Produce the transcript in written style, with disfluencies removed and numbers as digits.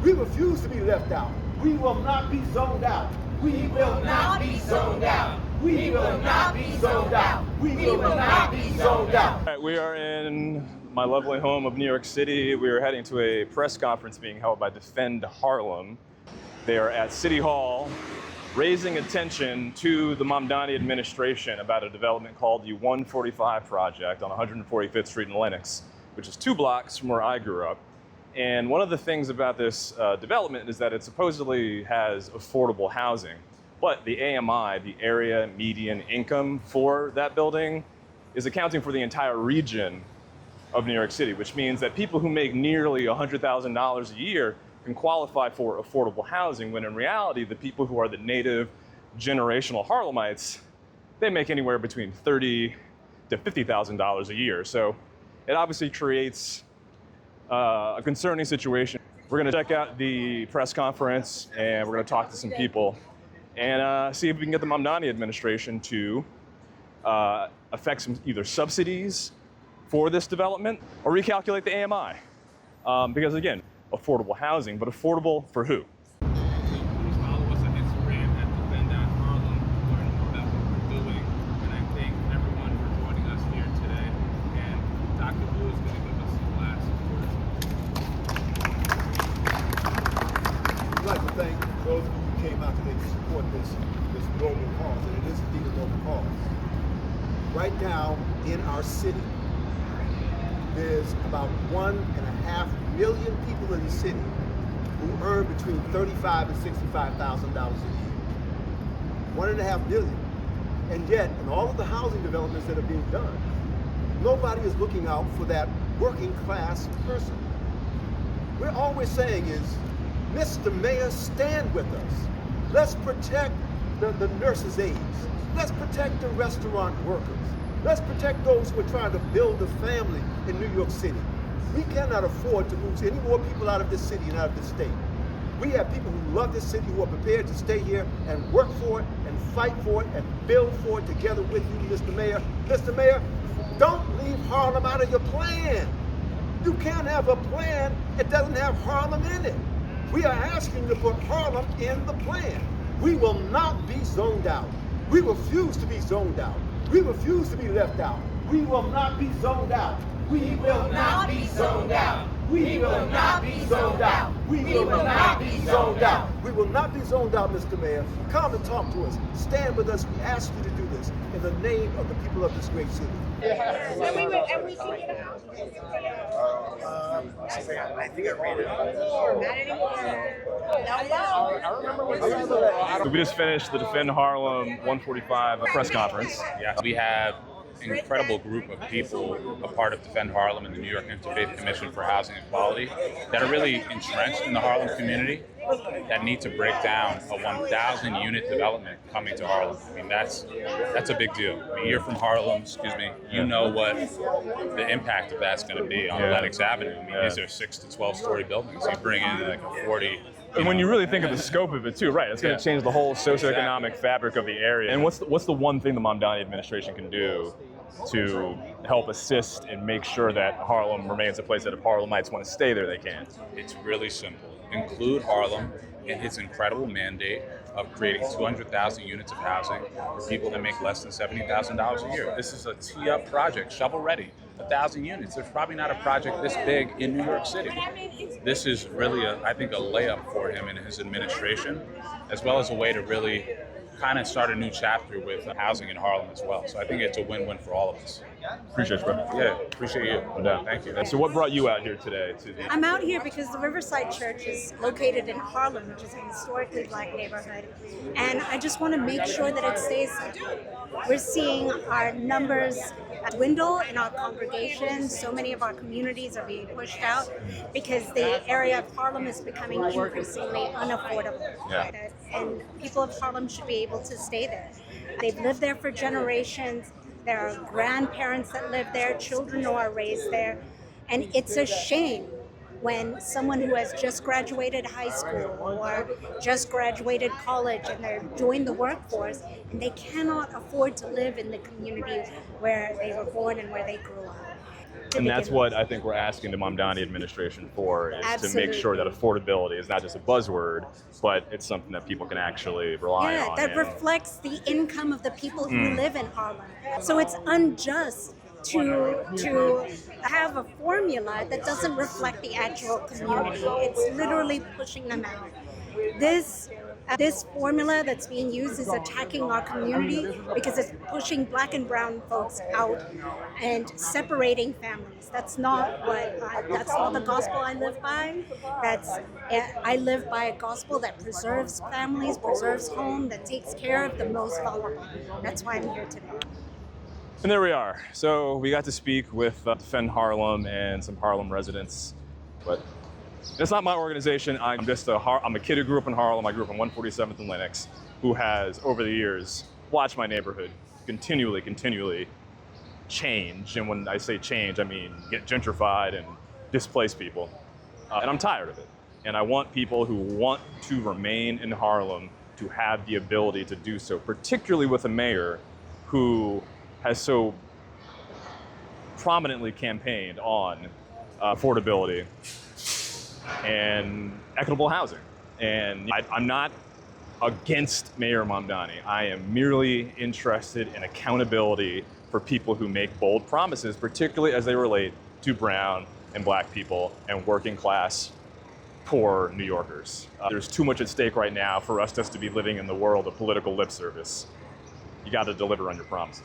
We refuse to be left out. We will not be zoned out. We will not be zoned out. We will not be zoned out. We will not be zoned out. All right, we are in my lovely home of New York City. We are heading to a press conference being held by Defend Harlem. They are at City Hall raising attention to the Mamdani administration about a development called the 145 Project on 145th Street in Lenox, which is 2 blocks from where I grew up. And one of the things about this development is that it supposedly has affordable housing. But the AMI, the area median income for that building, is accounting for the entire region of New York City, which means that people who make nearly $100,000 a year can qualify for affordable housing, when in reality, the people who are the native generational Harlemites, they make anywhere between $30,000 to $50,000 a year. So it obviously creates a concerning situation. We're gonna check out the press conference and we're gonna talk to some people and see if we can get the Mamdani administration to affect some either subsidies for this development or recalculate the AMI. Because again, affordable housing, but affordable for who? Please follow us on Instagram at Defend Harlem, learn more about what we're doing. And I thank everyone for joining us here today. And Dr. Blue is going to give us some last words. I'd like to thank those of you who came out today to support this noble cause, and it is indeed a noble cause. Right now in our city, there's about 1.5 million people in the city who earn between $35,000 and $65,000 a year. 1.5 million. And yet, in all of the housing developments that are being done, nobody is looking out for that working class person. We're always saying is, Mr. Mayor, stand with us. Let's protect the nurses' aides. Let's protect the restaurant workers. Let's protect those who are trying to build a family in New York City. We cannot afford to lose any more people out of this city and out of this state. We have people who love this city, who are prepared to stay here and work for it and fight for it and build for it together with you, Mr. Mayor. Mr. Mayor, don't leave Harlem out of your plan. You can't have a plan that doesn't have Harlem in it. We are asking you to put Harlem in the plan. We will not be zoned out. We refuse to be zoned out. We refuse to be left out. We will not be zoned out. We will not be zoned out. We will not be zoned out. We will not be zoned out. We will not be zoned out, Mr. Mayor. Come and talk to us. Stand with us. We ask you to do this in the name of the people of this great city. And we can get a house. I think I ran it. So we just finished the Defend Harlem 145 press conference. Yeah, we have an incredible group of people, a part of Defend Harlem and the New York Interfaith Commission for Housing Equality, that are really entrenched in the Harlem community, that need to break down a 1,000 unit development coming to Harlem. I mean, that's a big deal. I mean, you're from Harlem, you know what the impact of that's going to be on Lenox Avenue. I mean, these are 6 to 12 story buildings. You bring in like a 40. And when you really think of the scope of it too, right, it's going to change the whole socioeconomic fabric of the area. And what's the one thing the Mamdani administration can do to help assist and make sure that Harlem remains a place that if Harlemites want to stay there, they can? It's really simple. Include Harlem in his incredible mandate of creating 200,000 units of housing for people that make less than $70,000 a year. This is a tee-up project, shovel-ready. 1,000 units. There's probably not a project this big in New York City. This is really, I think, a layup for him and his administration, as well as a way to really kind of start a new chapter with housing in Harlem as well. So I think it's a win-win for all of us. Appreciate you, bro. Yeah, appreciate you. No doubt. Thank you. So what brought you out here today? I'm out here because the Riverside Church is located in Harlem, which is a historically Black neighborhood, and I just want to make sure that it stays there. We're seeing our numbers dwindle in our congregations. So many of our communities are being pushed out because the area of Harlem is becoming increasingly unaffordable. Yeah. And people of Harlem should be able to stay there. They've lived there for generations. There are grandparents that live there, children who are raised there. And it's a shame when someone who has just graduated high school or just graduated college and they're joined the workforce and they cannot afford to live in the community where they were born and where they grew up. And that's what I think we're asking the Mamdani administration for, is to make sure that affordability is not just a buzzword, but it's something that people can actually rely on. That reflects the income of the people who live in Harlem. So it's unjust to have a formula that doesn't reflect the actual community. It's literally pushing them out. This formula that's being used is attacking our community because it's pushing Black and brown folks out and separating families. That's not the gospel I live by. I live by a gospel that preserves families, preserves home, that takes care of the most vulnerable. That's why I'm here today. And there we are. So we got to speak with Defend Harlem and some Harlem residents, but it's not my organization. I'm a kid who grew up in Harlem. I grew up on 147th and Lenox, who has, over the years, watched my neighborhood continually change. And when I say change, I mean get gentrified and displace people. And I'm tired of it. And I want people who want to remain in Harlem to have the ability to do so, particularly with a mayor who has so prominently campaigned on affordability and equitable housing. And I'm not against Mayor Mamdani. I am merely interested in accountability for people who make bold promises, particularly as they relate to brown and Black people and working class poor New Yorkers. There's too much at stake right now for us just to be living in the world of political lip service. You got to deliver on your promises.